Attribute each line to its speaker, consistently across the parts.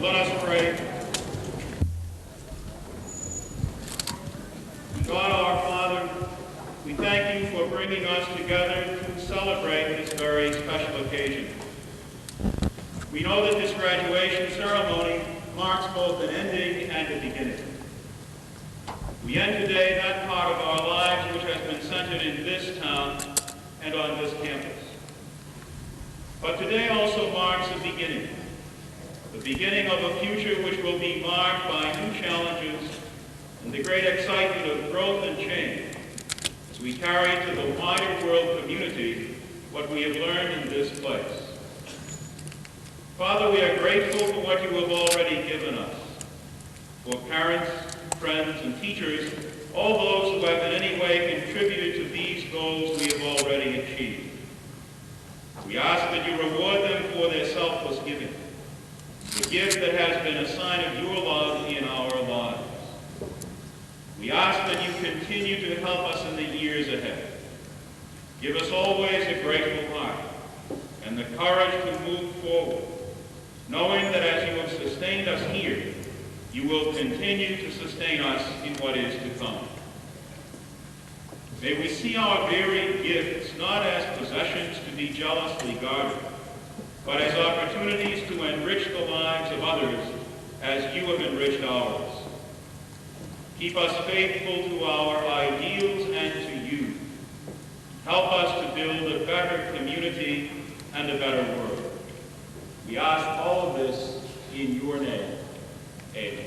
Speaker 1: Let us pray. God our Father, we thank you for bringing us together to celebrate this very special occasion. We know that this graduation ceremony marks both an ending and a beginning. We end today that part of our lives which has been centered in this town and on this campus. But today also marks a beginning. The beginning of a future which will be marked by new challenges and the great excitement of growth and change as we carry to the wider world community what we have learned in this place. Father, we are grateful for what you have already given us, for parents, friends, and teachers, all those who have in any way contributed to these goals we have already achieved. We ask that you reward them for their selfless giving, the gift that has been a sign of your love in our lives. We ask that you continue to help us in the years ahead. Give us always a grateful heart and the courage to move forward, knowing that as you have sustained us here, you will continue to sustain us in what is to come. May we see our varied gifts not as possessions to be jealously guarded, but as opportunities to enrich the lives of others as you have enriched ours. Keep us faithful to our ideals and to you. Help us to build a better community and a better world. We ask all of this in your name. Amen.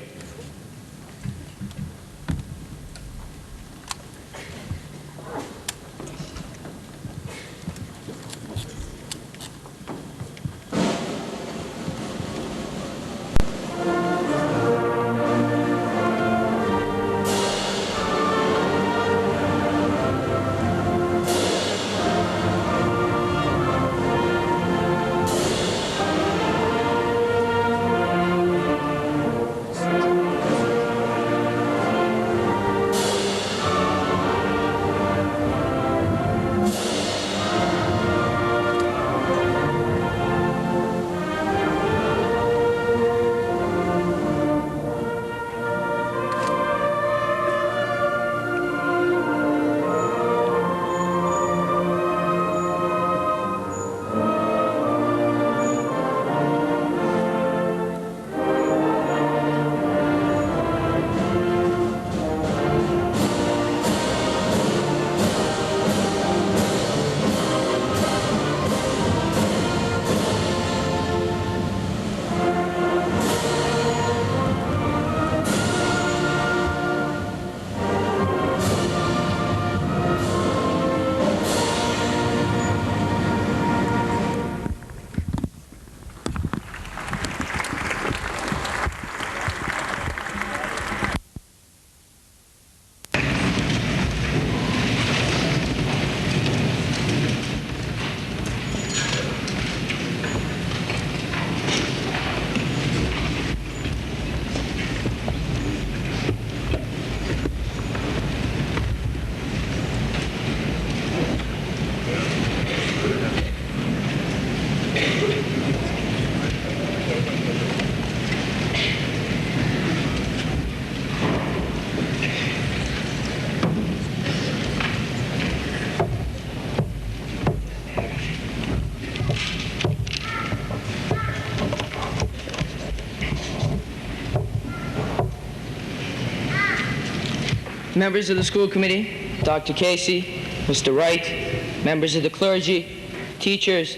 Speaker 2: Members of the school committee, Dr. Casey, Mr. Wright, members of the clergy, teachers,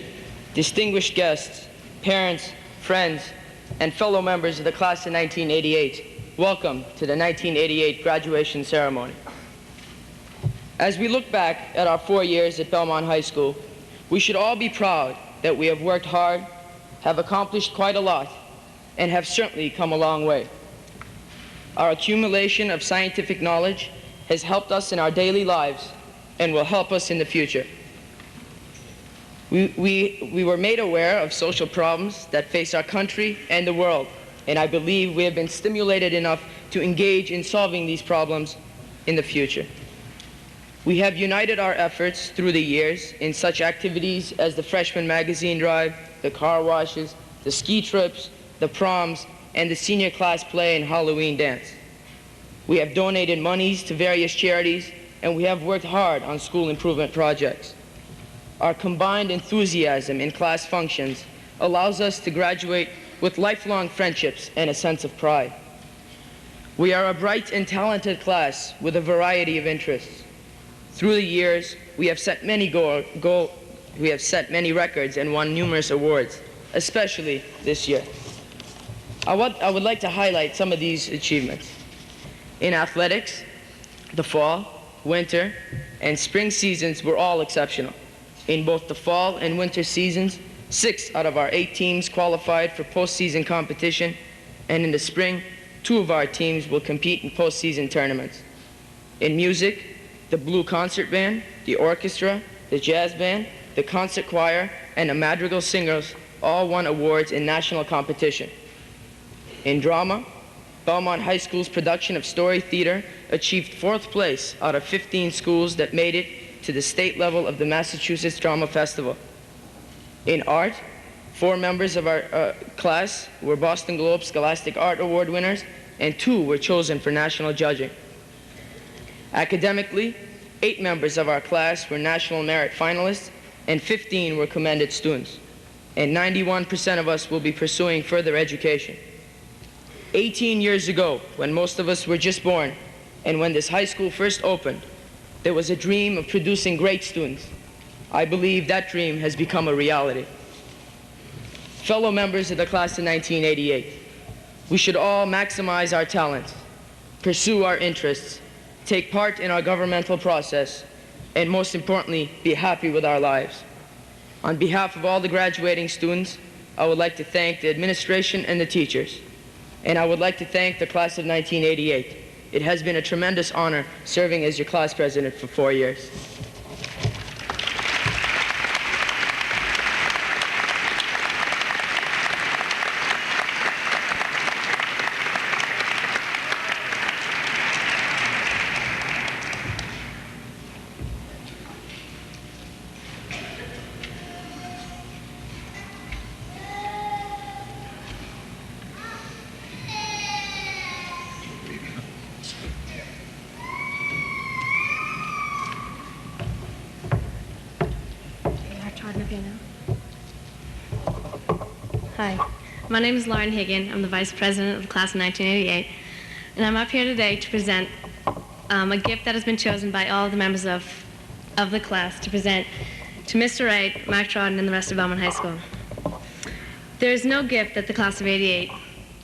Speaker 2: distinguished guests, parents, friends, and fellow members of the class of 1988, welcome to the 1988 graduation ceremony. As we look back at our 4 years at Belmont High School, we should all be proud that we have worked hard, have accomplished quite a lot, and have certainly come a long way. Our accumulation of scientific knowledge has helped us in our daily lives and will help us in the future. We were made aware of social problems that face our country and the world, and I believe we have been stimulated enough to engage in solving these problems in the future. We have united our efforts through the years in such activities as the freshman magazine drive, the car washes, the ski trips, the proms, and the senior class play and Halloween dance. We have donated monies to various charities, and we have worked hard on school improvement projects. Our combined enthusiasm in class functions allows us to graduate with lifelong friendships and a sense of pride. We are a bright and talented class with a variety of interests. Through the years, we have set many records and won numerous awards, especially this year. I would like to highlight some of these achievements. In athletics, the fall, winter, and spring seasons were all exceptional. In both the fall and winter seasons, 6 out of our 8 teams qualified for postseason competition, and in the spring, 2 of our teams will compete in postseason tournaments. In music, the Blue Concert Band, the orchestra, the jazz band, the concert choir, and the madrigal singers all won awards in national competition. In drama, Belmont High School's production of Story Theater achieved 4th place out of 15 schools that made it to the state level of the Massachusetts Drama Festival. In art, 4 members of our class were Boston Globe Scholastic Art Award winners, and 2 were chosen for national judging. Academically, 8 members of our class were National Merit finalists, and 15 were commended students. And 91% of us will be pursuing further education. 18 years ago, when most of us were just born, and when this high school first opened, there was a dream of producing great students. I believe that dream has become a reality. Fellow members of the class of 1988, we should all maximize our talents, pursue our interests, take part in our governmental process, and most importantly, be happy with our lives. On behalf of all the graduating students, I would like to thank the administration and the teachers, and I would like to thank the class of 1988. It has been a tremendous honor serving as your class president for 4 years.
Speaker 3: Hi, my name is Lauren Higgin. I'm the Vice President of the Class of 1988, and I'm up here today to present a gift that has been chosen by all of the members of the class to present to Mr. Wright, Mark Trodden, and the rest of Belmont High School. There is no gift that the Class of 88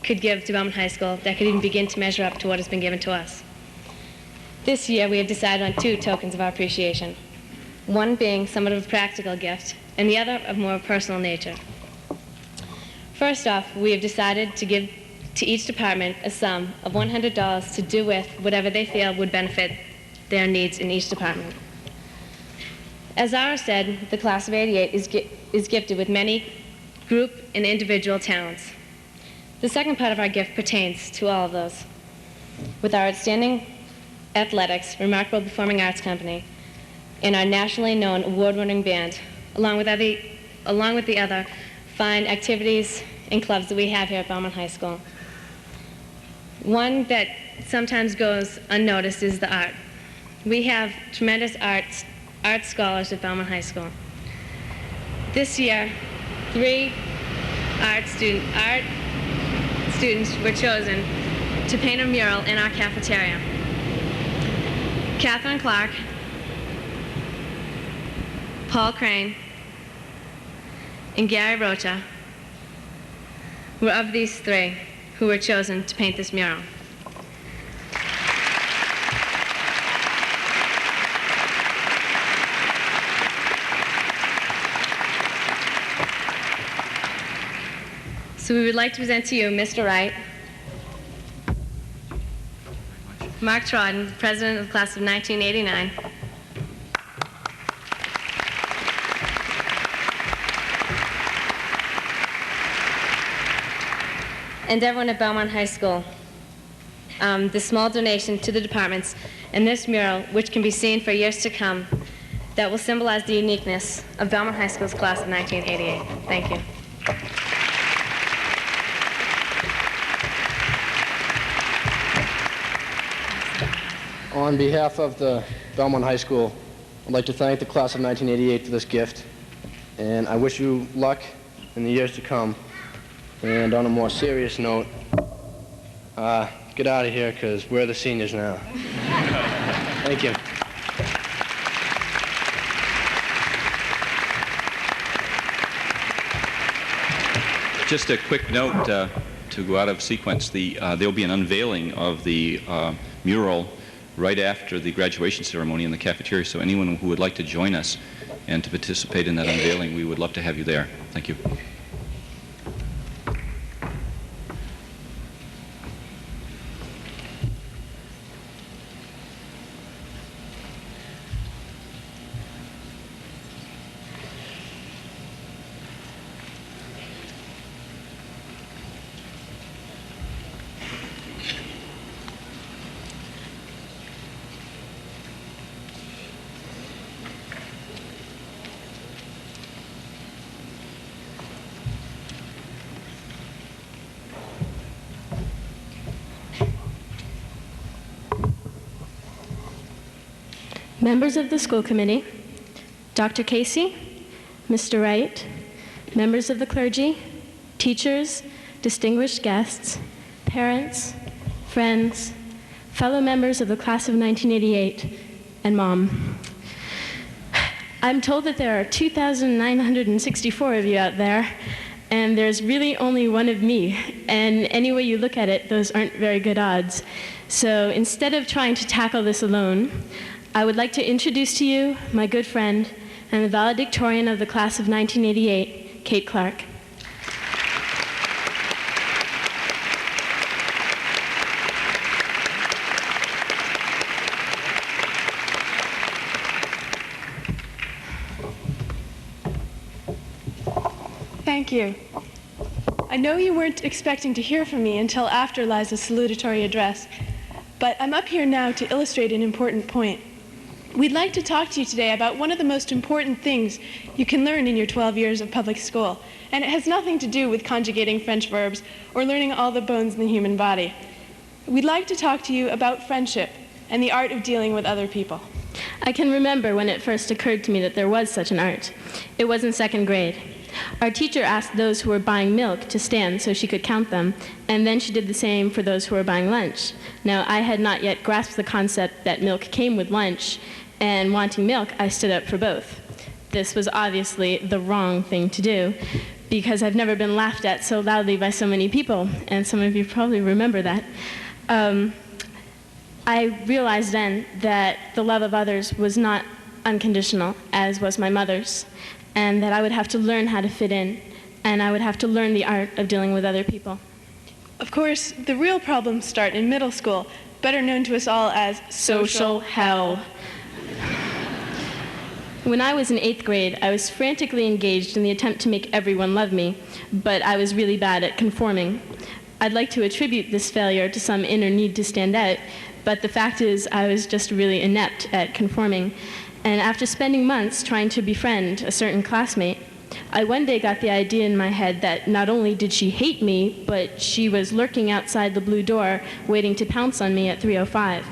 Speaker 3: could give to Belmont High School that could even begin to measure up to what has been given to us. This year, we have decided on 2 tokens of our appreciation, one being somewhat of a practical gift, and the other of more personal nature. First off, we have decided to give to each department a sum of $100 to do with whatever they feel would benefit their needs in each department. As Ara said, the Class of 88 is gifted with many group and individual talents. The second part of our gift pertains to all of those. With our outstanding athletics, remarkable performing arts company, and our nationally known award-winning band, along with the other fine activities and clubs that we have here at Belmont High School. One that sometimes goes unnoticed is the art. We have tremendous art scholars at Belmont High School. This year, 3 art students were chosen to paint a mural in our cafeteria. Catherine Clark, Paul Crane, and Gary Rocha were of these 3 who were chosen to paint this mural. So we would like to present to you Mr. Wright, Mark Trodden, President of the Class of 1989, and everyone at Belmont High School, the small donation to the departments and this mural, which can be seen for years to come, that will symbolize the uniqueness of Belmont High School's Class of 1988. Thank you.
Speaker 4: On behalf of the Belmont High School, I'd like to thank the class of 1988 for this gift, and I wish you luck in the years to come. And on a more serious note, get out of here, because we're the seniors now. Thank you.
Speaker 5: Just a quick note to go out of sequence. There'll be an unveiling of the mural right after the graduation ceremony in the cafeteria, so anyone who would like to join us and to participate in that unveiling, we would love to have you there. Thank you.
Speaker 3: Members of the school committee, Dr. Casey, Mr. Wright, members of the clergy, teachers, distinguished guests, parents, friends, fellow members of the class of 1988, and Mom. I'm told that there are 2,964 of you out there, and there's really only one of me, and any way you look at it, those aren't very good odds. So instead of trying to tackle this alone, I would like to introduce to you my good friend and the valedictorian of the class of 1988, Kate Clark.
Speaker 6: Thank you. I know you weren't expecting to hear from me until after Liza's salutatory address, but I'm up here now to illustrate an important point. We'd like to talk to you today about one of the most important things you can learn in your 12 years of public school, and it has nothing to do with conjugating French verbs or learning all the bones in the human body. We'd like to talk to you about friendship and the art of dealing with other people.
Speaker 3: I can remember when it first occurred to me that there was such an art. It was in second grade. Our teacher asked those who were buying milk to stand so she could count them, and then she did the same for those who were buying lunch. Now, I had not yet grasped the concept that milk came with lunch, and wanting milk, I stood up for both. This was obviously the wrong thing to do, because I've never been laughed at so loudly by so many people, and some of you probably remember that. I realized then that the love of others was not unconditional, as was my mother's, and that I would have to learn how to fit in, and I would have to learn the art of dealing with other people.
Speaker 6: Of course, the real problems start in middle school, better known to us all as
Speaker 3: Social hell. When I was in 8th grade, I was frantically engaged in the attempt to make everyone love me, but I was really bad at conforming. I'd like to attribute this failure to some inner need to stand out, but the fact is I was just really inept at conforming. And after spending months trying to befriend a certain classmate, I one day got the idea in my head that not only did she hate me, but she was lurking outside the blue door waiting to pounce on me at 3:05.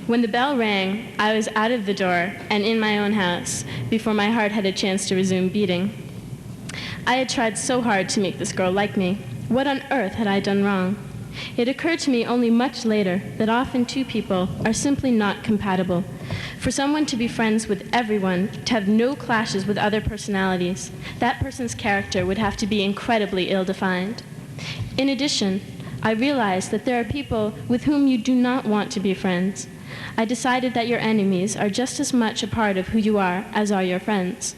Speaker 3: When the bell rang, I was out of the door and in my own house before my heart had a chance to resume beating. I had tried so hard to make this girl like me. What on earth had I done wrong? It occurred to me only much later that often two people are simply not compatible. For someone to be friends with everyone, to have no clashes with other personalities, that person's character would have to be incredibly ill-defined. In addition, I realized that there are people with whom you do not want to be friends. I decided that your enemies are just as much a part of who you are as are your friends.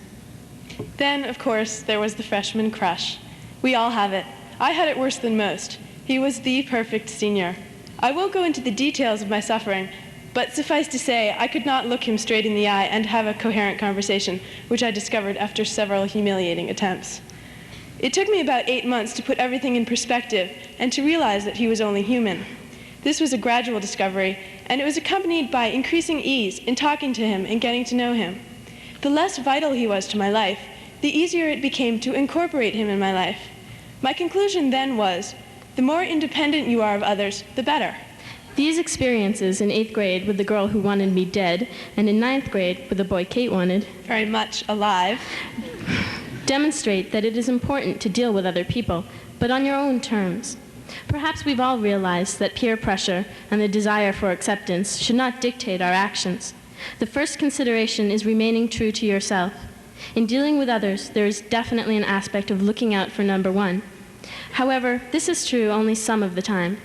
Speaker 6: Then, of course, there was the freshman crush. We all have it. I had it worse than most. He was the perfect senior. I won't go into the details of my suffering, but suffice to say, I could not look him straight in the eye and have a coherent conversation, which I discovered after several humiliating attempts. It took me about 8 months to put everything in perspective and to realize that he was only human. This was a gradual discovery, and it was accompanied by increasing ease in talking to him and getting to know him. The less vital he was to my life, the easier it became to incorporate him in my life. My conclusion then was, the more independent you are of others, the better. These experiences in 8th grade with the girl who wanted me dead, and in 9th grade with the boy Kate wanted,
Speaker 7: Very much alive.
Speaker 6: demonstrate that it is important to deal with other people, but on your own terms. Perhaps we've all realized that peer pressure and the desire for acceptance should not dictate our actions. The first consideration is remaining true to yourself. In dealing with others, there is definitely an aspect of looking out for number one. However, this is true only some of the time.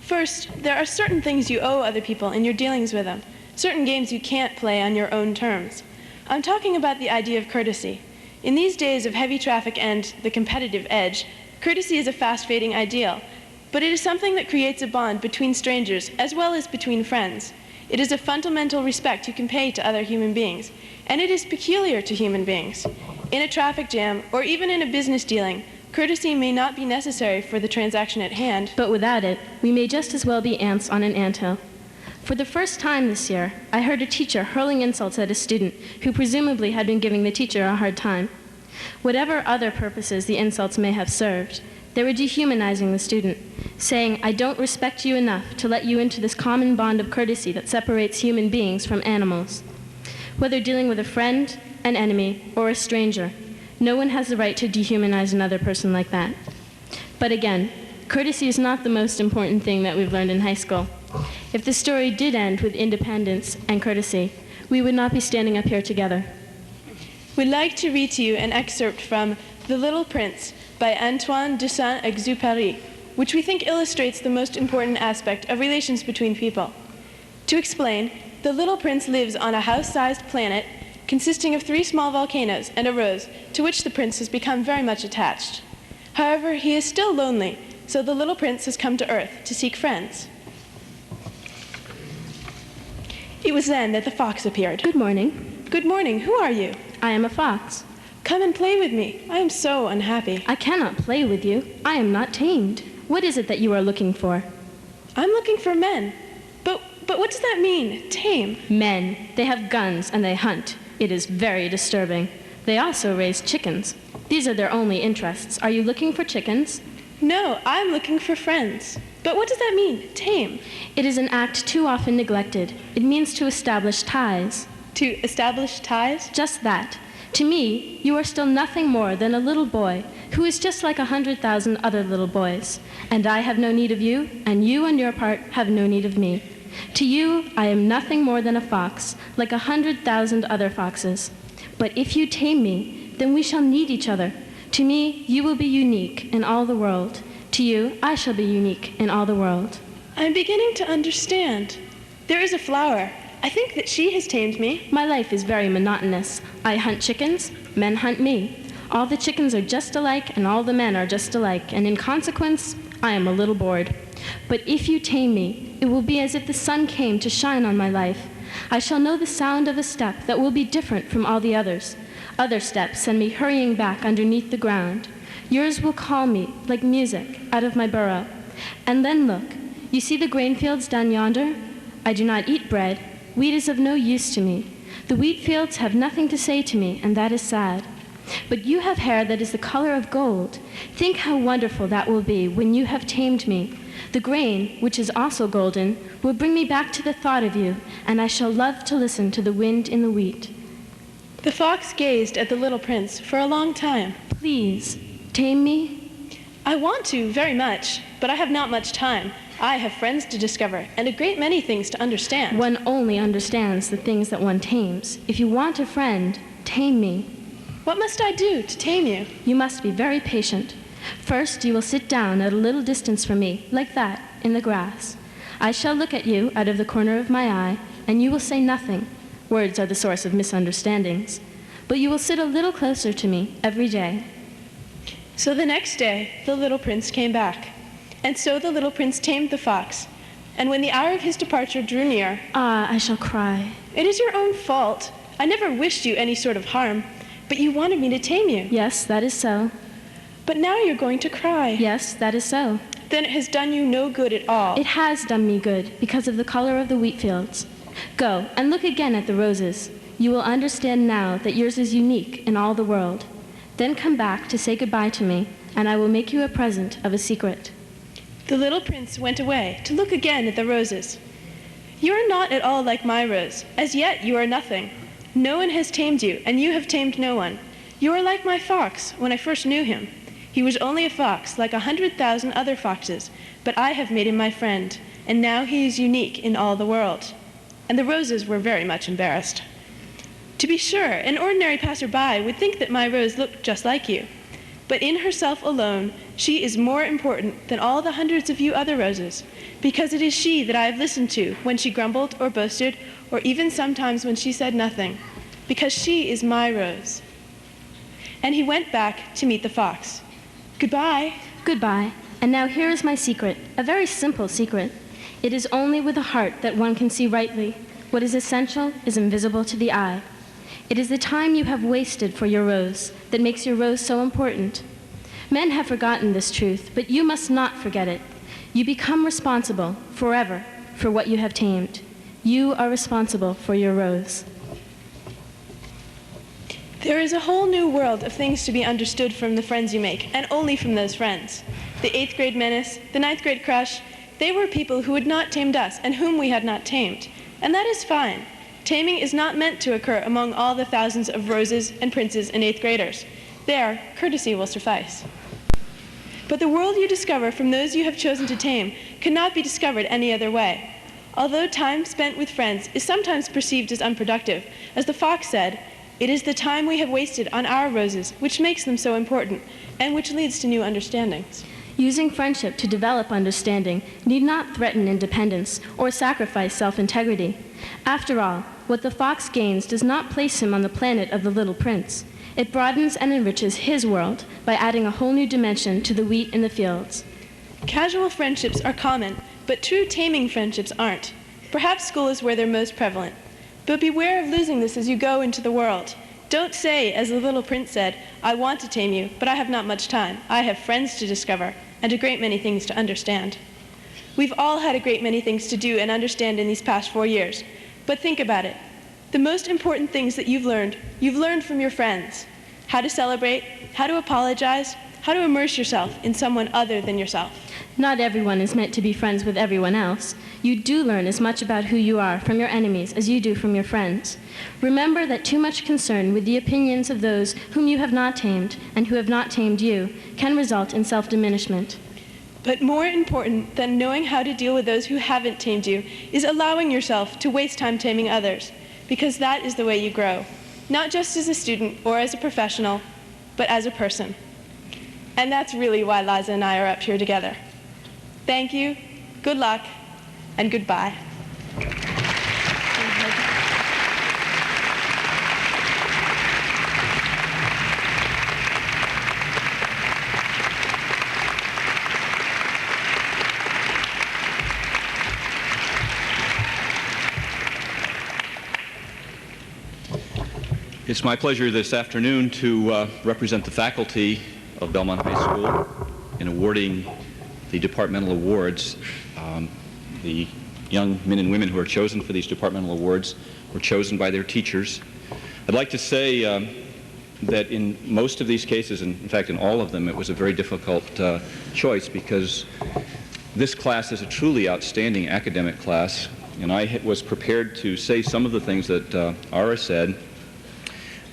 Speaker 7: First, there are certain things you owe other people in your dealings with them, certain games you can't play on your own terms. I'm talking about the idea of courtesy. In these days of heavy traffic and the competitive edge, courtesy is a fast-fading ideal, but it is something that creates a bond between strangers as well as between friends. It is a fundamental respect you can pay to other human beings, and it is peculiar to human beings. In a traffic jam, or even in a business dealing, courtesy may not be necessary for the transaction at hand.
Speaker 6: But without it, we may just as well be ants on an anthill. For the first time this year, I heard a teacher hurling insults at a student who presumably had been giving the teacher a hard time. Whatever other purposes the insults may have served, they were dehumanizing the student, saying, "I don't respect you enough to let you into this common bond of courtesy that separates human beings from animals." Whether dealing with a friend, an enemy, or a stranger, no one has the right to dehumanize another person like that. But again, courtesy is not the most important thing that we've learned in high school. If the story did end with independence and courtesy, we would not be standing up here together.
Speaker 7: We'd like to read to you an excerpt from The Little Prince by Antoine de Saint-Exupéry, which we think illustrates the most important aspect of relations between people. To explain, the Little Prince lives on a house-sized planet consisting of 3 small volcanoes and a rose, to which the prince has become very much attached. However, he is still lonely, so the Little Prince has come to Earth to seek friends. It was then that the fox appeared.
Speaker 6: Good morning.
Speaker 7: Good morning, who are you?
Speaker 6: I am a fox.
Speaker 7: Come and play with me. I am so unhappy.
Speaker 6: I cannot play with you. I am not tamed. What is it that you are looking for?
Speaker 7: I'm looking for men. But what does that mean, tame?
Speaker 6: Men. They have guns and they hunt. It is very disturbing. They also raise chickens. These are their only interests. Are you looking for chickens?
Speaker 7: No, I'm looking for friends. But what does that mean, tame?
Speaker 6: It is an act too often neglected. It means to establish ties.
Speaker 7: To establish ties?
Speaker 6: Just that. To me, you are still nothing more than a little boy who is just like 100,000 other little boys. And I have no need of you, and you on your part have no need of me. To you, I am nothing more than a fox, like 100,000 other foxes. But if you tame me, then we shall need each other. To me, you will be unique in all the world. To you, I shall be unique in all the world.
Speaker 7: I'm beginning to understand. There is a flower. I think that she has tamed me.
Speaker 6: My life is very monotonous. I hunt chickens, men hunt me. All the chickens are just alike, and all the men are just alike, and in consequence, I am a little bored. But if you tame me, it will be as if the sun came to shine on my life. I shall know the sound of a step that will be different from all the others. Other steps send me hurrying back underneath the ground. Yours will call me, like music, out of my burrow. And then look, you see the grain fields down yonder? I do not eat bread. Wheat is of no use to me. The wheat fields have nothing to say to me, and that is sad. But you have hair that is the color of gold. Think how wonderful that will be when you have tamed me. The grain, which is also golden, will bring me back to the thought of you, and I shall love to listen to the wind in the wheat.
Speaker 7: The fox gazed at the little prince for a long time.
Speaker 6: Please, tame me?
Speaker 7: I want to very much, but I have not much time. I have friends to discover and a great many things to understand.
Speaker 6: One only understands the things that one tames. If you want a friend, tame me.
Speaker 7: What must I do to tame you?
Speaker 6: You must be very patient. First, you will sit down at a little distance from me, like that, in the grass. I shall look at you out of the corner of my eye, and you will say nothing. Words are the source of misunderstandings. But you will sit a little closer to me every day.
Speaker 7: So the next day, the little prince came back. And so the little prince tamed the fox. And when the hour of his departure drew near...
Speaker 6: Ah, I shall cry.
Speaker 7: It is your own fault. I never wished you any sort of harm, but you wanted me to tame you.
Speaker 6: Yes, that is so.
Speaker 7: But now you're going to cry.
Speaker 6: Yes, that is so.
Speaker 7: Then it has done you no good at all.
Speaker 6: It has done me good because of the color of the wheat fields. Go and look again at the roses. You will understand now that yours is unique in all the world. Then come back to say goodbye to me, and I will make you a present of a secret.
Speaker 7: The little prince went away to look again at the roses. You are not at all like my rose. As yet you are nothing. No one has tamed you, and you have tamed no one. You are like my fox when I first knew him. He was only a fox, like 100,000 other foxes, but I have made him my friend, and now he is unique in all the world. And the roses were very much embarrassed. To be sure, an ordinary passerby would think that my rose looked just like you. But in herself alone, she is more important than all the hundreds of you other roses, because it is she that I have listened to when she grumbled or boasted, or even sometimes when she said nothing, because she is my rose. And he went back to meet the fox. Goodbye.
Speaker 8: Goodbye. And now here is my secret, a very simple secret. It is only with the heart that one can see rightly. What is essential is invisible to the eye. It is the time you have wasted for your rose that makes your rose so important. Men have forgotten this truth, but you must not forget it. You become responsible forever for what you have tamed. You are responsible for your rose.
Speaker 7: There is a whole new world of things to be understood from the friends you make, and only from those friends. The 8th grade menace, the 9th grade crush, they were people who had not tamed us and whom we had not tamed. And that is fine. Taming is not meant to occur among all the thousands of roses and princes and 8th graders. There, courtesy will suffice. But the world you discover from those you have chosen to tame cannot be discovered any other way. Although time spent with friends is sometimes perceived as unproductive, as the fox said, it is the time we have wasted on our roses which makes them so important, and which leads to new understandings.
Speaker 8: Using friendship to develop understanding need not threaten independence or sacrifice self-integrity. After all, what the fox gains does not place him on the planet of the little prince. It broadens and enriches his world by adding a whole new dimension to the wheat in the fields.
Speaker 7: Casual friendships are common, but true taming friendships aren't. Perhaps school is where they're most prevalent. But beware of losing this as you go into the world. Don't say, as the little prince said, I want to tame you, but I have not much time. I have friends to discover, and a great many things to understand. We've all had a great many things to do and understand in these past 4 years. But think about it. The most important things that you've learned from your friends. How to celebrate, how to apologize, how to immerse yourself in someone other than yourself.
Speaker 8: Not everyone is meant to be friends with everyone else. You do learn as much about who you are from your enemies as you do from your friends. Remember that too much concern with the opinions of those whom you have not tamed and who have not tamed you can result in self-diminishment.
Speaker 7: But more important than knowing how to deal with those who haven't tamed you is allowing yourself to waste time taming others, because that is the way you grow, not just as a student or as a professional, but as a person. And that's really why Liza and I are up here together. Thank you, good luck, and goodbye.
Speaker 5: It's my pleasure this afternoon to represent the faculty of Belmont High School in awarding the departmental awards. The young men and women who are chosen for these departmental awards were chosen by their teachers. I'd like to say that in most of these cases, and in fact in all of them, it was a very difficult choice, because this class is a truly outstanding academic class, and I was prepared to say some of the things that Ara said.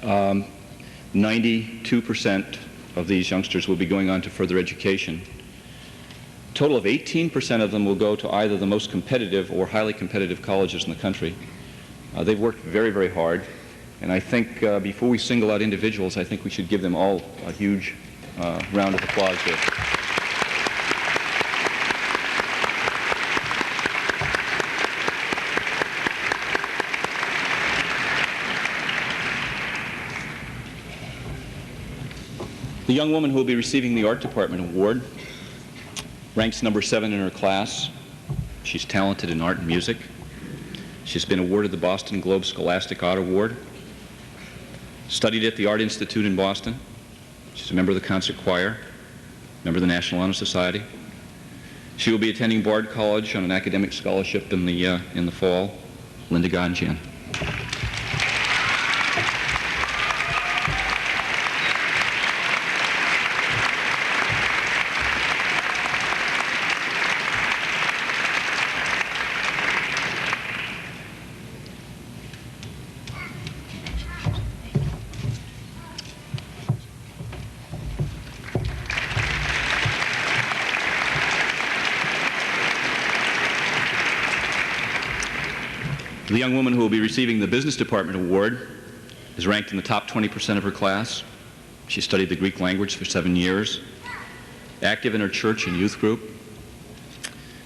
Speaker 5: 92% of these youngsters will be going on to further education. A total of 18% of them will go to either the most competitive or highly competitive colleges in the country. They've worked very, very hard, and I think before we single out individuals, I think we should give them all a huge round of applause here. The young woman who will be receiving the Art Department Award ranks number 7 in her class. She's talented in art and music. She's been awarded the Boston Globe Scholastic Art Award, studied at the Art Institute in Boston. She's a member of the concert choir, member of the National Honor Society. She will be attending Bard College on an academic scholarship in the fall. Linda Ganjian. The young woman who will be receiving the Business Department Award is ranked in the top 20% of her class. She studied the Greek language for 7 years, active in her church and youth group,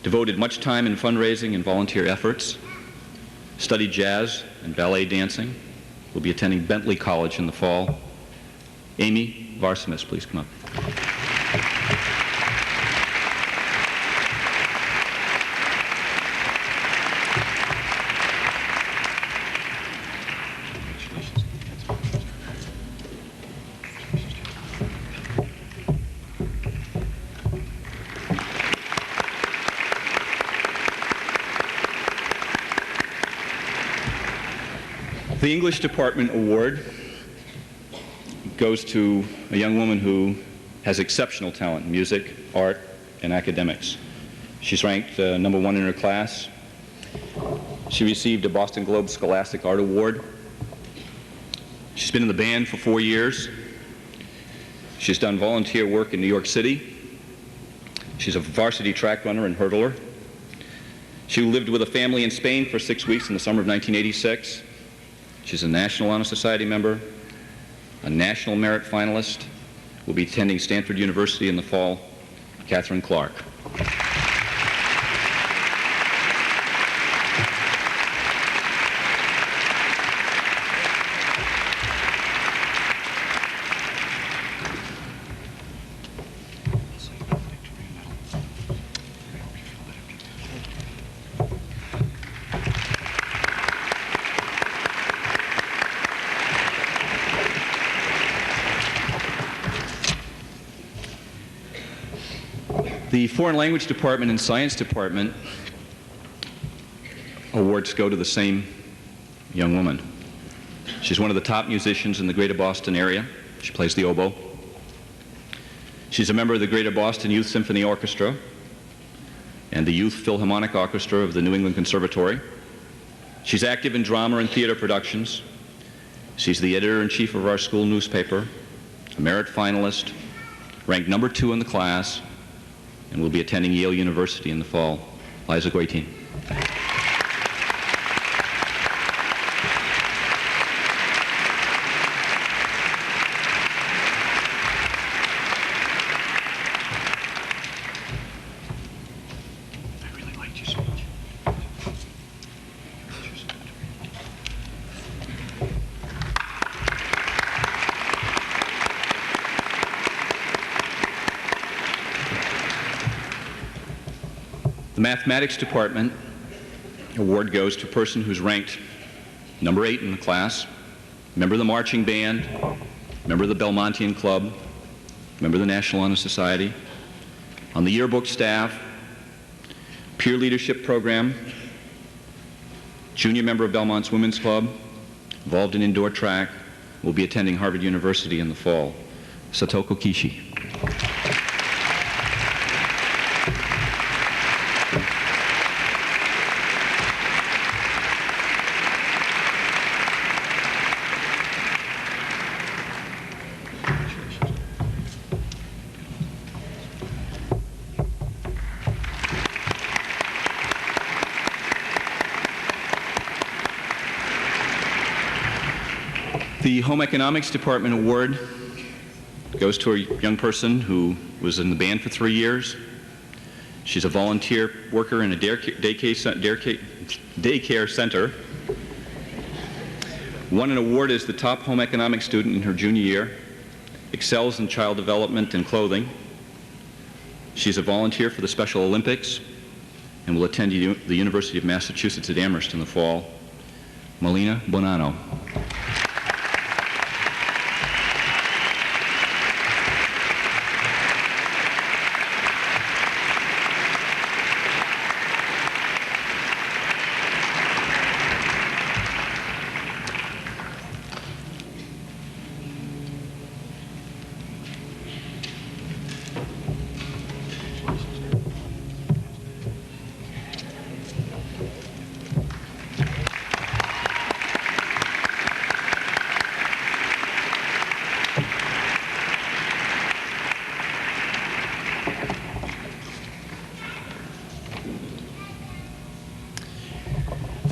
Speaker 5: devoted much time in fundraising and volunteer efforts, studied jazz and ballet dancing, will be attending Bentley College in the fall. Amy Varsimus, please come up. The English Department Award goes to a young woman who has exceptional talent in music, art, and academics. She's ranked number 1 in her class. She received a Boston Globe Scholastic Art Award. She's been in the band for 4 years. She's done volunteer work in New York City. She's a varsity track runner and hurdler. She lived with a family in Spain for 6 weeks in the summer of 1986. She's a National Honor Society member, a National Merit finalist, will be attending Stanford University in the fall. Catherine Clark. The Foreign Language Department and Science Department awards go to the same young woman. She's one of the top musicians in the Greater Boston area. She plays the oboe. She's a member of the Greater Boston Youth Symphony Orchestra and the Youth Philharmonic Orchestra of the New England Conservatory. She's active in drama and theater productions. She's the editor-in-chief of our school newspaper, a merit finalist, ranked number 2 in the class, and will be attending Yale University in the fall. Liza Goitin. I really liked your speech. The Mathematics Department award goes to a person who's ranked number 8 in the class, member of the marching band, member of the Belmontian Club, member of the National Honor Society, on the yearbook staff, peer leadership program, junior member of Belmont's Women's Club, involved in indoor track, will be attending Harvard University in the fall. Satoko Kishi. The Home Economics Department award goes to a young person who was in the band for 3 years. She's a volunteer worker in a daycare center. Won an award as the top home economics student in her junior year. Excels in child development and clothing. She's a volunteer for the Special Olympics and will attend the University of Massachusetts at Amherst in the fall. Melina Bonanno.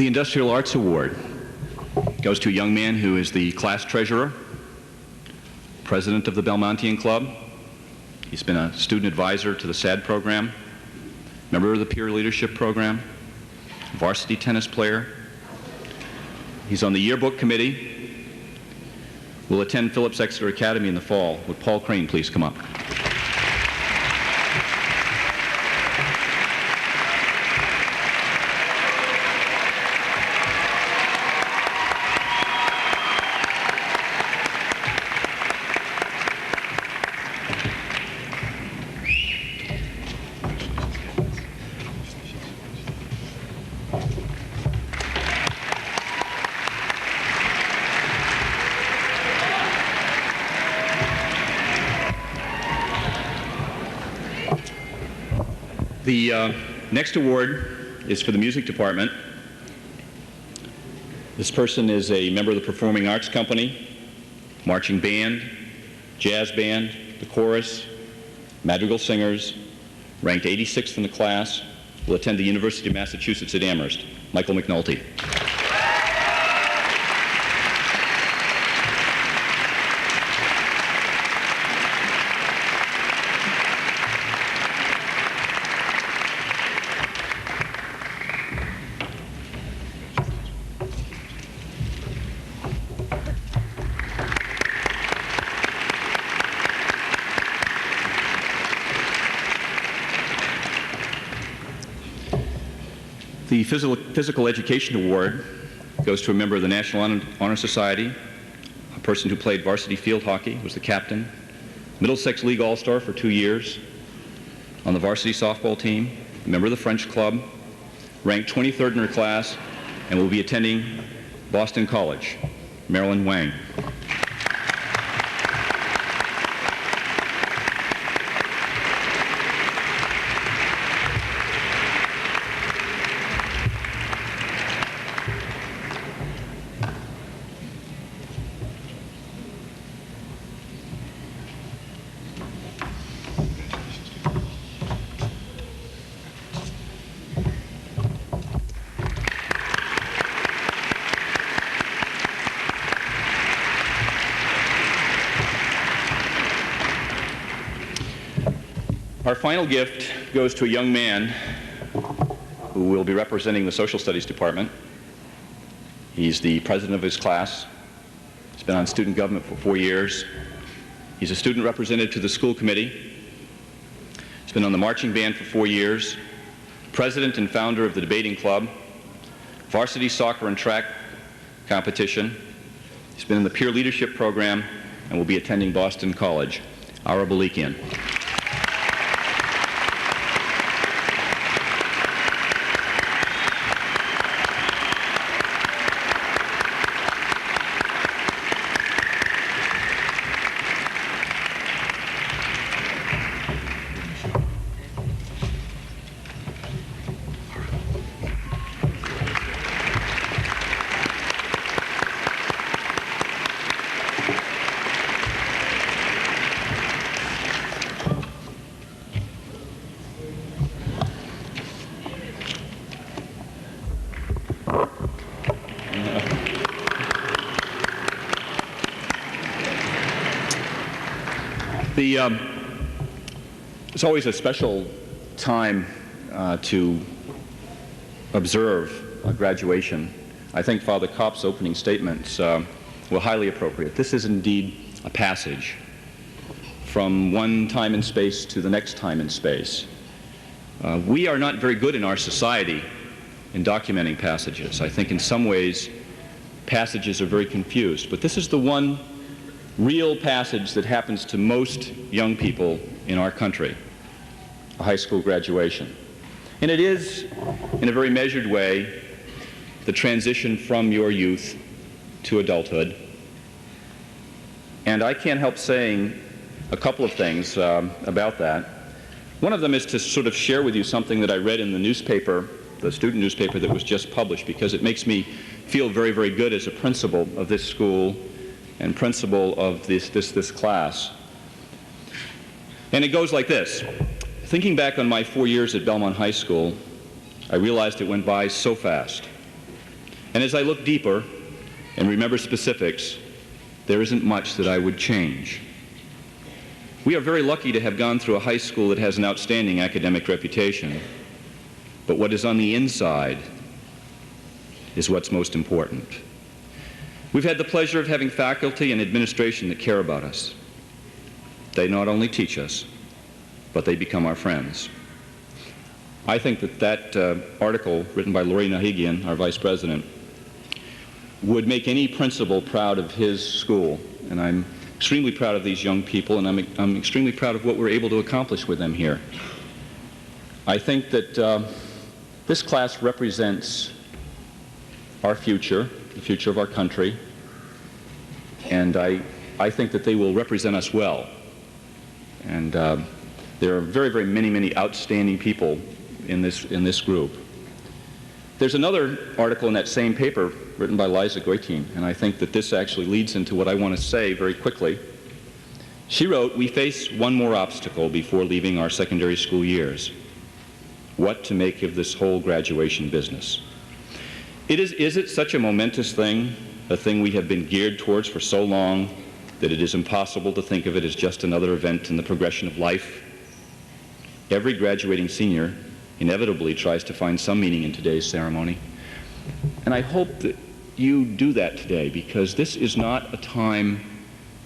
Speaker 5: The Industrial Arts Award goes to a young man who is the class treasurer, president of the Belmontian Club. He's been a student advisor to the SAD program, member of the peer leadership program, varsity tennis player. He's on the yearbook committee. Will attend Phillips Exeter Academy in the fall. Would Paul Crane please come up? The next award is for the music department. This person is a member of the Performing Arts Company, marching band, jazz band, the chorus, madrigal singers, ranked 86th in the class, will attend the University of Massachusetts at Amherst. Michael McNulty. The Physical Education Award goes to a member of the National Honor Society, a person who played varsity field hockey, was the captain, Middlesex League All-Star for 2 years, on the varsity softball team, a member of the French Club, ranked 23rd in her class, and will be attending Boston College. Marilyn Wang. Our final gift goes to a young man who will be representing the Social Studies Department. He's the president of his class. He's been on student government for 4 years. He's a student representative to the school committee. He's been on the marching band for 4 years, president and founder of the debating club, varsity soccer and track competition. He's been in the peer leadership program and will be attending Boston College. Ara Balikian. It's always a special time to observe a graduation. I think Father Kopp's opening statements were highly appropriate. This is indeed a passage from one time and space to the next time and space. We are not very good in our society in documenting passages. I think in some ways passages are very confused, but this is the one real passage that happens to most young people in our country, a high school graduation. And it is, in a very measured way, the transition from your youth to adulthood. And I can't help saying a couple of things about that. One of them is to sort of share with you something that I read in the newspaper, the student newspaper that was just published, because it makes me feel very, very good as a principal of this school and principal of this class. And it goes like this. Thinking back on my 4 years at Belmont High School, I realized it went by so fast. And as I look deeper and remember specifics, there isn't much that I would change. We are very lucky to have gone through a high school that has an outstanding academic reputation, but what is on the inside is what's most important. We've had the pleasure of having faculty and administration that care about us. They not only teach us, but they become our friends. I think that article written by Lori Nahigian, our vice president, would make any principal proud of his school, and I'm extremely proud of these young people, and I'm extremely proud of what we're able to accomplish with them here. I think that this class represents our future, the future of our country, and I think that they will represent us well. And there are very, very many outstanding people in this group. There's another article in that same paper written by Liza Goitein, and I think that this actually leads into what I want to say very quickly. She wrote, "We face one more obstacle before leaving our secondary school years. What to make of this whole graduation business? Is it such a momentous thing, a thing we have been geared towards for so long, that it is impossible to think of it as just another event in the progression of life? Every graduating senior inevitably tries to find some meaning in today's ceremony. And I hope that you do that today, because this is not a time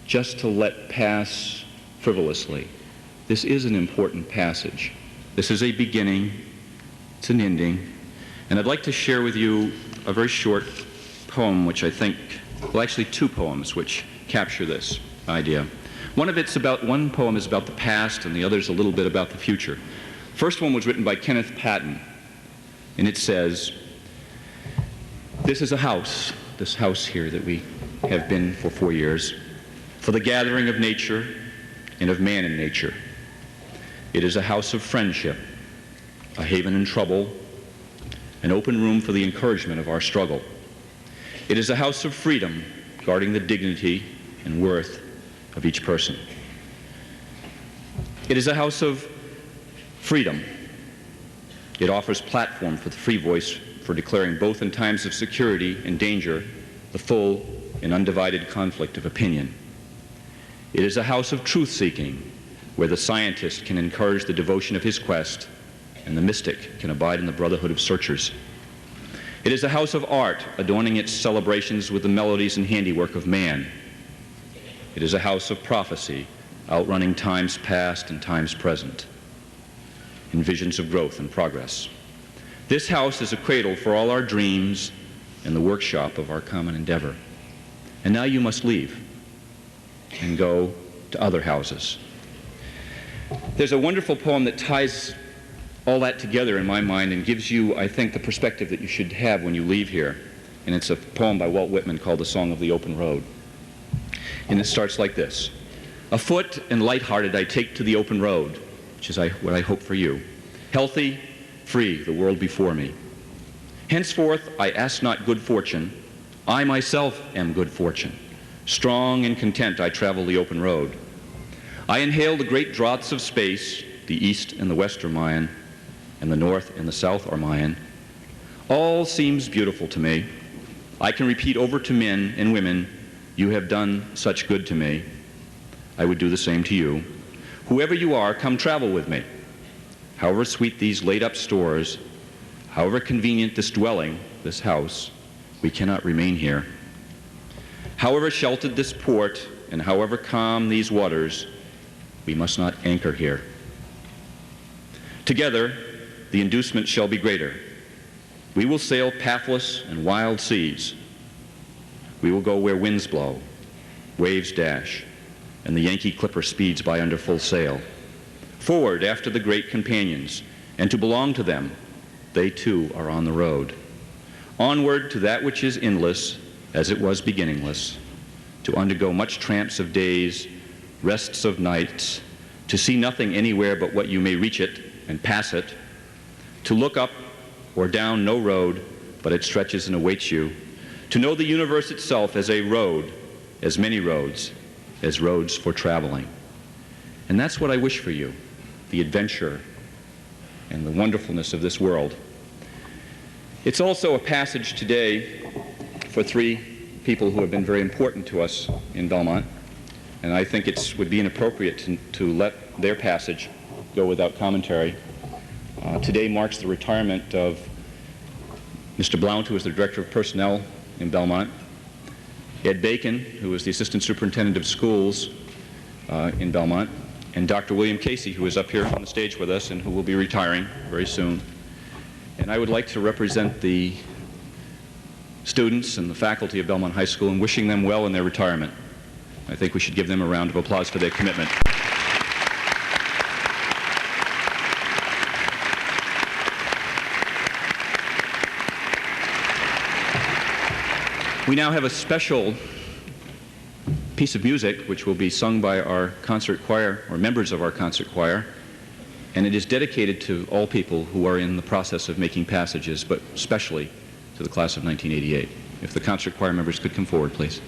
Speaker 5: just to let pass frivolously. This is an important passage. This is a beginning, it's an ending, and I'd like to share with you a very short poem which I think, well, actually two poems which capture this idea. One poem is about the past, and the other is a little bit about the future. First one was written by Kenneth Patton, and it says, "This is a house, this house here that we have been for 4 years, for the gathering of nature and of man in nature. It is a house of friendship, a haven in trouble, an open room for the encouragement of our struggle. It is a house of freedom, guarding the dignity and worth of each person. It is a house of freedom. It offers platform for the free voice for declaring, both in times of security and danger, the full and undivided conflict of opinion. It is a house of truth-seeking, where the scientist can encourage the devotion of his quest, and the mystic can abide in the brotherhood of searchers. It is a house of art, adorning its celebrations with the melodies and handiwork of man. It is a house of prophecy, outrunning times past and times present, in visions of growth and progress. This house is a cradle for all our dreams and the workshop of our common endeavor. And now you must leave and go to other houses." There's a wonderful poem that ties all that together in my mind and gives you, I think, the perspective that you should have when you leave here. And it's a poem by Walt Whitman called "The Song of the Open Road." And it starts like this: "Afoot and lighthearted I take to the open road," which is what I hope for you. "Healthy, free, the world before me. Henceforth I ask not good fortune, I myself am good fortune. Strong and content I travel the open road. I inhale the great draughts of space, the east and the west are mine, and the north and the south are mine. All seems beautiful to me. I can repeat over to men and women, you have done such good to me. I would do the same to you. Whoever you are, come travel with me. However sweet these laid-up stores, however convenient this dwelling, this house, we cannot remain here. However sheltered this port, and however calm these waters, we must not anchor here. Together, the inducement shall be greater. We will sail pathless and wild seas. We will go where winds blow, waves dash, and the Yankee clipper speeds by under full sail. Forward after the great companions, and to belong to them, they too are on the road. Onward to that which is endless, as it was beginningless, to undergo much tramps of days, rests of nights, to see nothing anywhere but what you may reach it and pass it, to look up or down no road, but it stretches and awaits you, to know the universe itself as a road, as many roads, as roads for traveling. And that's what I wish for you, the adventure and the wonderfulness of this world. It's also a passage today for three people who have been very important to us in Belmont, and I think it would be inappropriate to let their passage go without commentary. Today marks the retirement of Mr. Blount, who was the Director of Personnel in Belmont, Ed Bacon, who was the Assistant Superintendent of Schools in Belmont, and Dr. William Casey, who is up here on the stage with us and who will be retiring very soon. And I would like to represent the students and the faculty of Belmont High School in wishing them well in their retirement. I think we should give them a round of applause for their commitment. We now have a special piece of music which will be sung by our concert choir, or members of our concert choir, and it is dedicated to all people who are in the process of making passages, but especially to the class of 1988. If the concert choir members could come forward, please.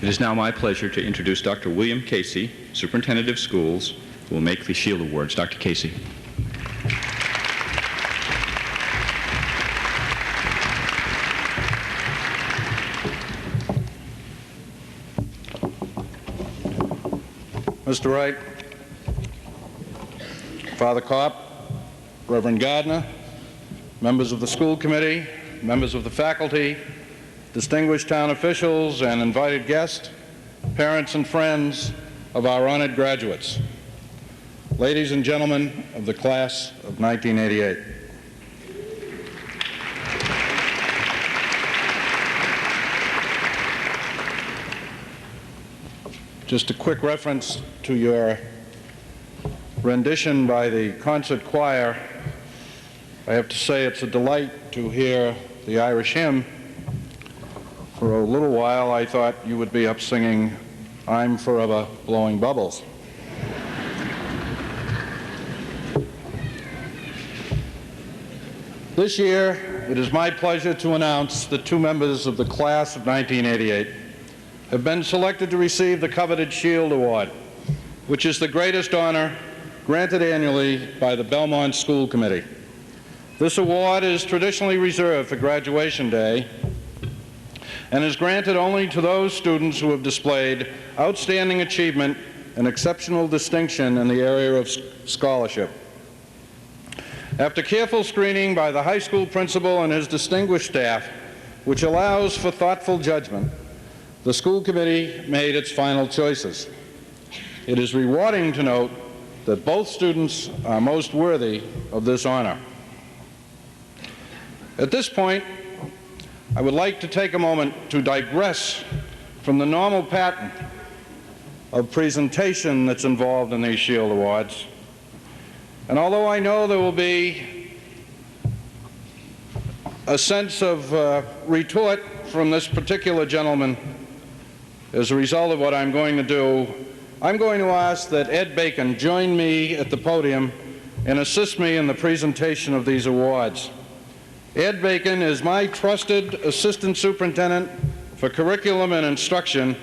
Speaker 5: It is now my pleasure to introduce Dr. William Casey, Superintendent of Schools, who will make the Shield Awards. Dr. Casey.
Speaker 9: Mr. Wright, Father Kopp, Reverend Gardner, members of the school committee, members of the faculty, distinguished town officials, and invited guests, parents and friends of our honored graduates, ladies and gentlemen of the class of 1988. Just a quick reference to your rendition by the concert choir. I have to say it's a delight to hear the Irish hymn. For a little while, I thought you would be up singing "I'm Forever Blowing Bubbles." This year, it is my pleasure to announce that two members of the class of 1988 have been selected to receive the coveted Shield Award, which is the greatest honor granted annually by the Belmont School Committee. This award is traditionally reserved for graduation day and is granted only to those students who have displayed outstanding achievement and exceptional distinction in the area of scholarship. After careful screening by the high school principal and his distinguished staff, which allows for thoughtful judgment, the school committee made its final choices. It is rewarding to note that both students are most worthy of this honor. At this point, I would like to take a moment to digress from the normal pattern of presentation that's involved in these Shield Awards. And although I know there will be a sense of retort from this particular gentleman as a result of what I'm going to do, I'm going to ask that Ed Bacon join me at the podium and assist me in the presentation of these awards. Ed Bacon is my trusted assistant superintendent for curriculum and instruction,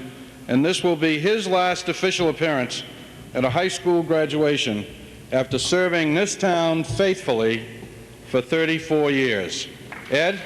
Speaker 9: and this will be his last official appearance at a high school graduation after serving this town faithfully for 34 years. Ed?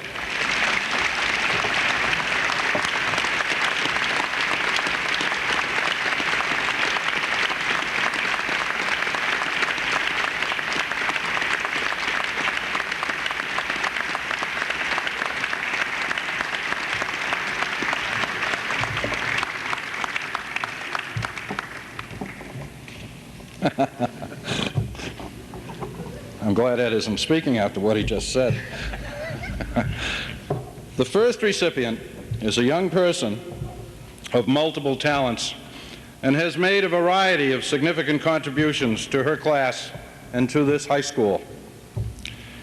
Speaker 9: I'm glad Ed isn't speaking after what he just said. The first recipient is a young person of multiple talents and has made a variety of significant contributions to her class and to this high school.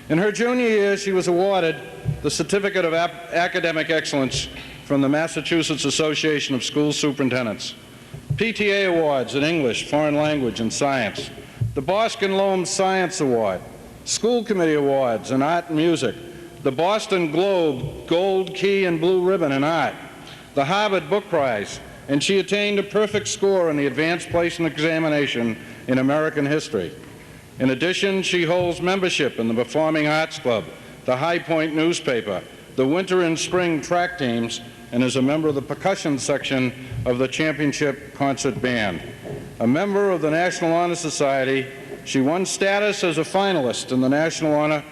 Speaker 9: In her junior year, she was awarded the Certificate of Academic Excellence from the Massachusetts Association of School Superintendents, PTA awards in English, foreign language, and science, the Boston Loam Science Award, school committee awards in art and music, the Boston Globe Gold Key and Blue Ribbon in art, the Harvard Book Prize, and she attained a perfect score in the advanced placement examination in American history. In addition, she holds membership in the Performing Arts Club, the High Point newspaper, the winter and spring track teams, and is a member of the percussion section of the Championship Concert Band. A member of the National Honor Society, she won status as a finalist in the National Honor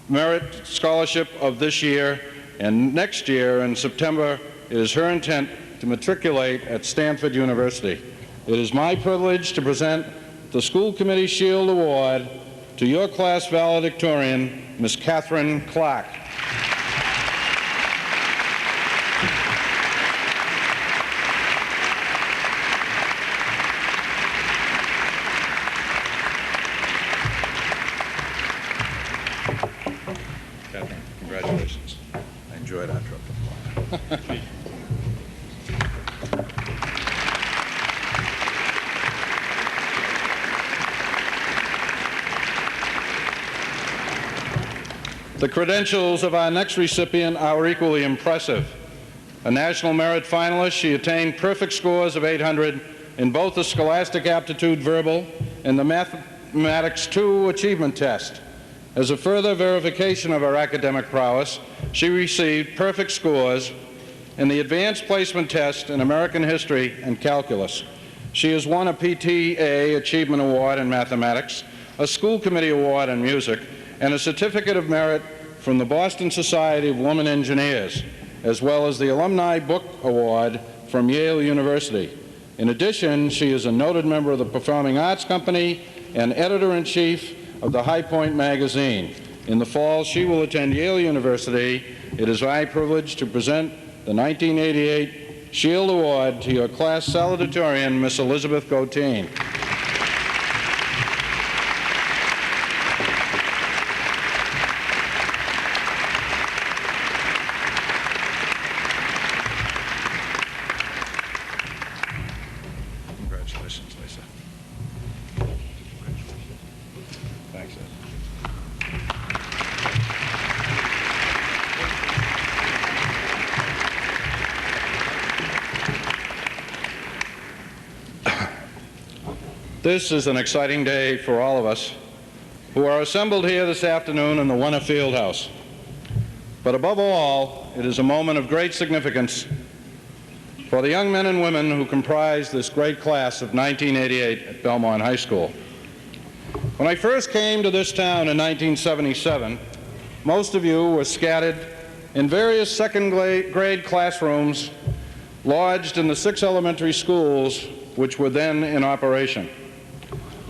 Speaker 9: Merit Scholarship of this year, and next year in September it is her intent to matriculate at Stanford University. It is my privilege to present the School Committee Shield Award to your class valedictorian, Ms. Catherine Clark. Catherine, congratulations. I enjoyed our trip. The credentials of our next recipient are equally impressive. A National Merit finalist, she attained perfect scores of 800 in both the Scholastic Aptitude Verbal and the Mathematics 2 Achievement Test. As a further verification of her academic prowess, she received perfect scores in the Advanced Placement Test in American History and Calculus. She has won a PTA Achievement Award in Mathematics, a School Committee Award in Music, and a Certificate of Merit from the Boston Society of Women Engineers, as well as the Alumni Book Award from Yale University. In addition, she is a noted member of the Performing Arts Company and editor-in-chief of the High Point magazine. In the fall, she will attend Yale University. It is my privilege to present the 1988 Shield Award to your class salutatorian, Miss Elizabeth Gotine. Congratulations, Lisa. Thanks, Ed. This is an exciting day for all of us. who are assembled here this afternoon in the Wenner Fieldhouse. But above all, it is a moment of great significance for the young men and women who comprise this great class of 1988 at Belmont High School. When I first came to this town in 1977, most of you were scattered in various second-grade classrooms lodged in the 6 elementary schools which were then in operation.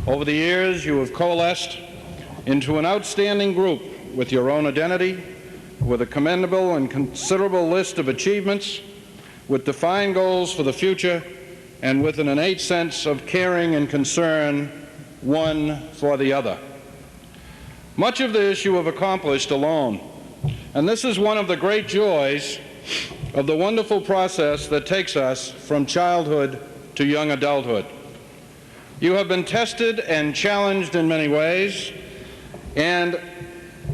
Speaker 9: Over the years, you have coalesced into an outstanding group with your own identity, with a commendable and considerable list of achievements, with defined goals for the future, and with an innate sense of caring and concern one for the other. Much of this you have accomplished alone, and this is one of the great joys of the wonderful process that takes us from childhood to young adulthood. You have been tested and challenged in many ways, and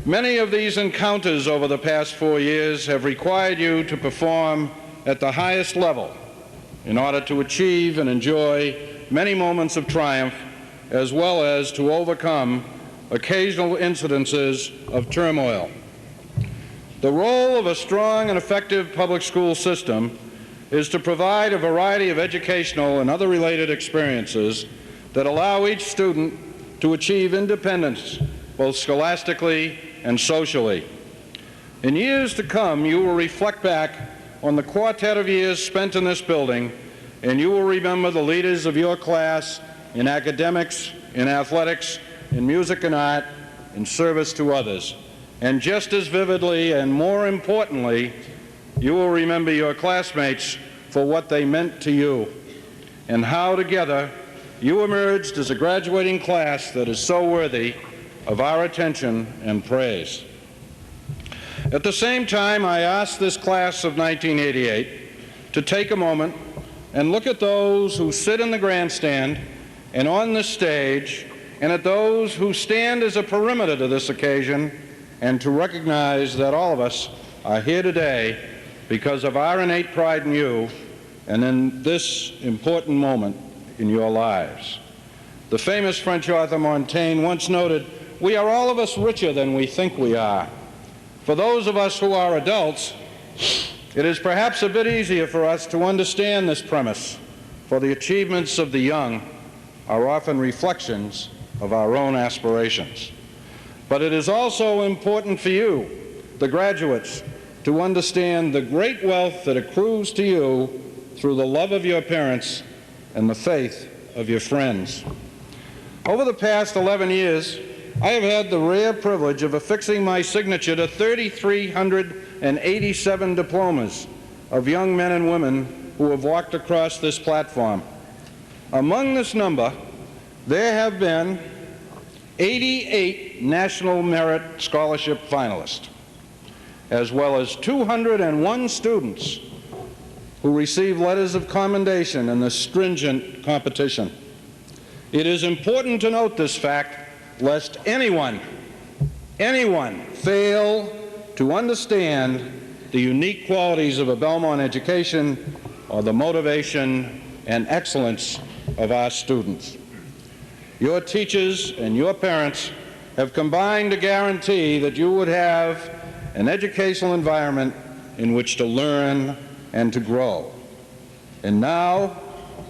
Speaker 9: many of these encounters over the past 4 years have required you to perform at the highest level in order to achieve and enjoy many moments of triumph, as well as to overcome occasional incidences of turmoil. The role of a strong and effective public school system is to provide a variety of educational and other related experiences that allow each student to achieve independence, both scholastically and socially. In years to come, you will reflect back on the quartet of years spent in this building, and you will remember the leaders of your class in academics, in athletics, in music and art, in service to others. And just as vividly and more importantly, you will remember your classmates for what they meant to you, and how together you emerged as a graduating class that is so worthy of our attention and praise. At the same time, I ask this class of 1988 to take a moment and look at those who sit in the grandstand and on this stage, and at those who stand as a perimeter to this occasion, and to recognize that all of us are here today because of our innate pride in you and in this important moment in your lives. The famous French author Montaigne once noted, "We are all of us richer than we think we are." For those of us who are adults, it is perhaps a bit easier for us to understand this premise, for the achievements of the young are often reflections of our own aspirations. But it is also important for you, the graduates, to understand the great wealth that accrues to you through the love of your parents and the faith of your friends. Over the past 11 years, I have had the rare privilege of affixing my signature to 3,387 diplomas of young men and women who have walked across this platform. Among this number, there have been 88 National Merit Scholarship finalists, as well as 201 students who received letters of commendation in the stringent competition. It is important to note this fact, lest anyone fail to understand the unique qualities of a Belmont education or the motivation and excellence of our students. Your teachers and your parents have combined to guarantee that you would have an educational environment in which to learn and to grow. And now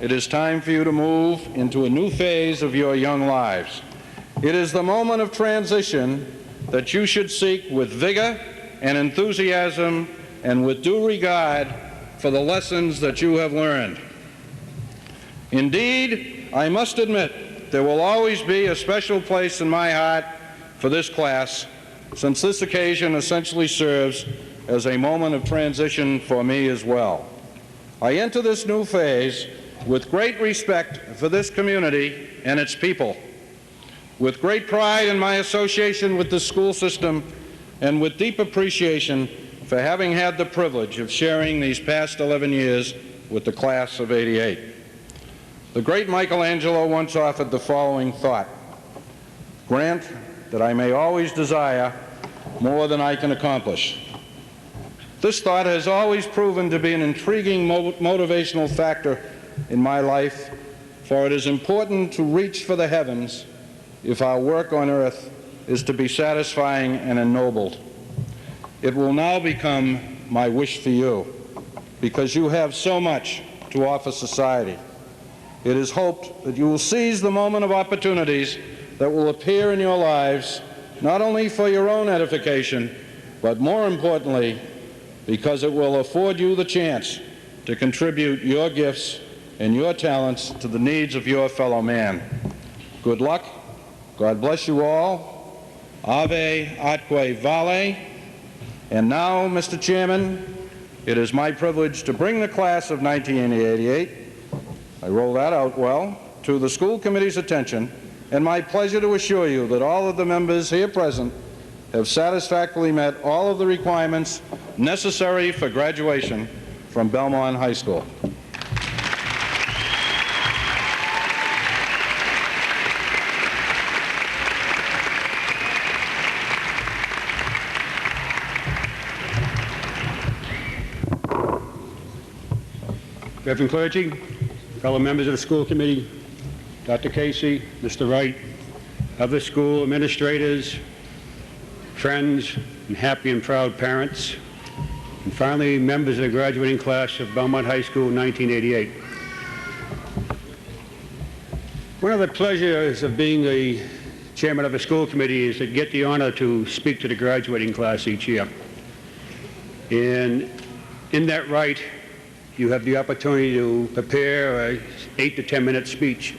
Speaker 9: it is time for you to move into a new phase of your young lives. It is the moment of transition that you should seek with vigor and enthusiasm and with due regard for the lessons that you have learned. Indeed, I must admit, there will always be a special place in my heart for this class, since this occasion essentially serves as a moment of transition for me as well. I enter this new phase with great respect for this community and its people, with great pride in my association with the school system, and with deep appreciation for having had the privilege of sharing these past 11 years with the class of '88. The great Michelangelo once offered the following thought: "Grant that I may always desire more than I can accomplish." This thought has always proven to be an intriguing motivational factor in my life, for it is important to reach for the heavens if our work on earth is to be satisfying and ennobled. It will now become my wish for you, because you have so much to offer society. It is hoped that you will seize the moment of opportunities that will appear in your lives, not only for your own edification, but more importantly, because it will afford you the chance to contribute your gifts and your talents to the needs of your fellow man. Good luck. God bless you all. Ave atque vale. And now, Mr. Chairman, it is my privilege to bring the class of 1988, I roll that out well, to the school committee's attention, and my pleasure to assure you that all of the members here present have satisfactorily met all of the requirements necessary for graduation from Belmont High School.
Speaker 10: Reverend clergy, fellow members of the school committee, Dr. Casey, Mr. Wright, other school administrators, friends, and happy and proud parents, and finally, members of the graduating class of Belmont High School 1988. One of the pleasures of being the chairman of a school committee is to get the honor to speak to the graduating class each year. And in that right, you have the opportunity to prepare an 8 to 10 minute speech.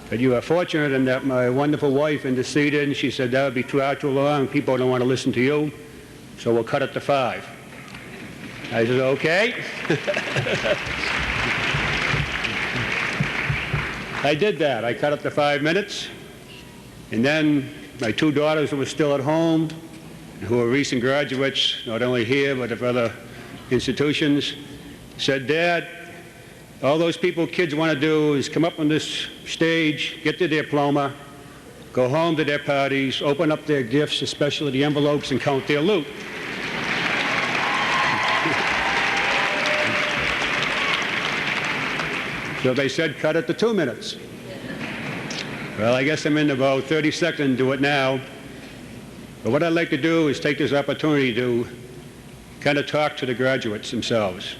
Speaker 10: But you are fortunate in that my wonderful wife interceded, and she said that would be too long, people don't want to listen to you, so we'll cut it to 5. I said, okay. I did that. I cut it to 5 minutes, and then my 2 daughters who were still at home, who are recent graduates, not only here but of other institutions, said, Dad, all those kids want to do is come up on this stage, get their diploma, go home to their parties, open up their gifts, especially the envelopes, and count their loot. So they said, cut it to 2 minutes. Well, I guess I'm in about 30 seconds to do it now. But what I'd like to do is take this opportunity to kind of talk to the graduates themselves.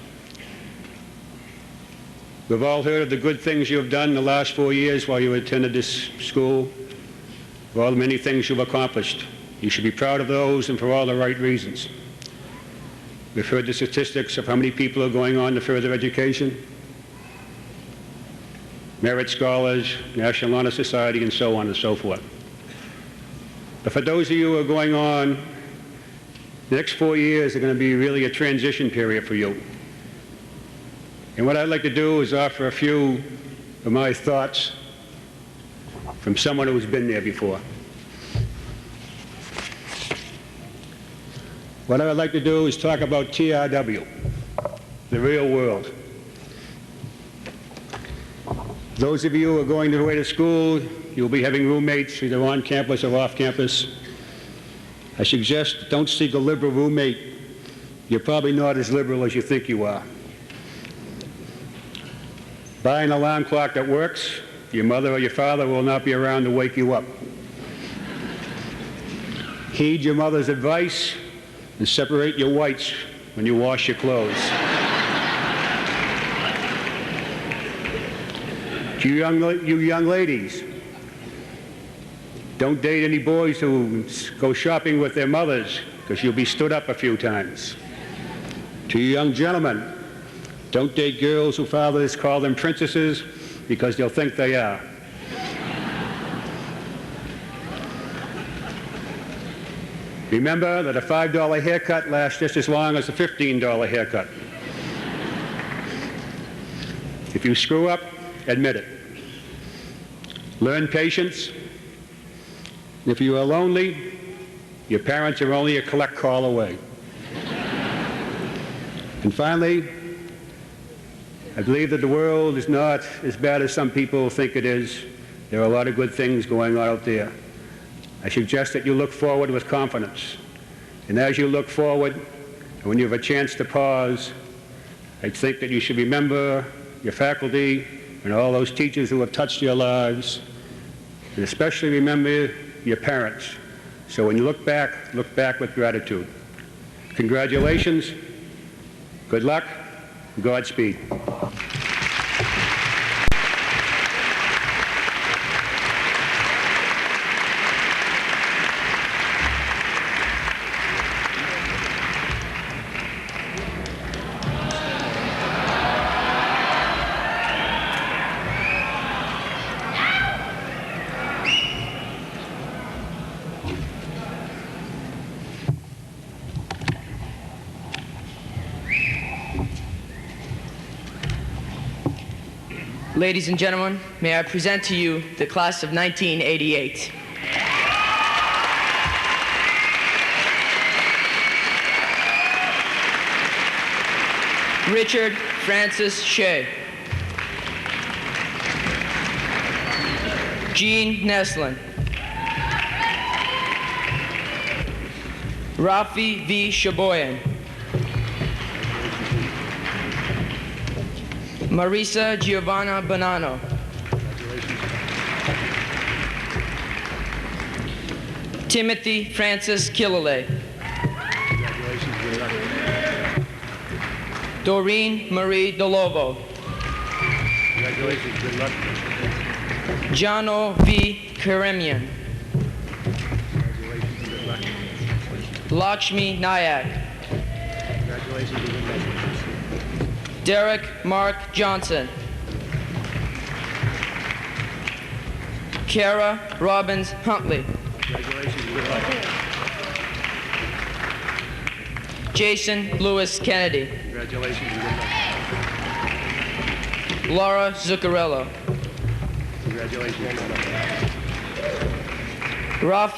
Speaker 10: We've all heard of the good things you've done in the last 4 years while you attended this school, for all the many things you've accomplished. You should be proud of those, and for all the right reasons. We've heard the statistics of how many people are going on to further education, merit scholars, National Honor Society, and so on and so forth. But for those of you who are going on, the next 4 years are going to be really a transition period for you. And what I'd like to do is offer a few of my thoughts from someone who's been there before. What I would like to do is talk about TRW, the real world. Those of you who are going away to school, you'll be having roommates either on campus or off campus. I suggest don't seek a liberal roommate. You're probably not as liberal as you think you are. Buy an alarm clock that works. Your mother or your father will not be around to wake you up. Heed your mother's advice and separate your whites when you wash your clothes. You young ladies, don't date any boys who go shopping with their mothers, because you'll be stood up a few times. To you young gentlemen, don't date girls whose fathers call them princesses, because they'll think they are. Remember that a $5 haircut lasts just as long as a $15 haircut. If you screw up, admit it. Learn patience. If you are lonely, your parents are only a collect call away. And finally, I believe that the world is not as bad as some people think it is. There are a lot of good things going on out there. I suggest that you look forward with confidence. And as you look forward, and when you have a chance to pause, I think that you should remember your faculty and all those teachers who have touched your lives, and especially remember your parents. So when you look back with gratitude. Congratulations, good luck, Godspeed.
Speaker 2: Ladies and gentlemen, may I present to you the class of 1988. Richard Francis Shea. Gene Neslin. Rafi V. Shaboyan. Marisa Giovanna Bonanno. Timothy Francis Killalay. Doreen Marie Dolovo.
Speaker 10: Congratulations, good luck.
Speaker 2: Jono V. Karemian.
Speaker 10: Congratulations, good luck.
Speaker 2: Lakshmi Nayak.
Speaker 10: Congratulations, good luck.
Speaker 2: Derek Mark Johnson. Kara Robbins Huntley.
Speaker 10: Congratulations, good luck.
Speaker 2: Jason Lewis Kennedy.
Speaker 10: Congratulations, good luck.
Speaker 2: Laura Zuccarello.
Speaker 10: Congratulations, good luck.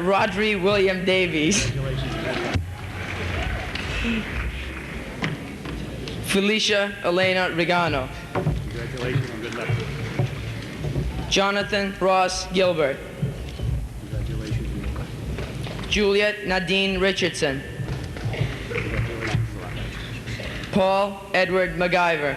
Speaker 2: Rodri William Davies.
Speaker 10: Congratulations, good luck.
Speaker 2: Felicia Elena Regano.
Speaker 10: Congratulations, good luck.
Speaker 2: Jonathan Ross Gilbert.
Speaker 10: Congratulations, good luck.
Speaker 2: Juliet Nadine Richardson.
Speaker 10: Congratulations, good luck.
Speaker 2: Paul Edward MacGyver.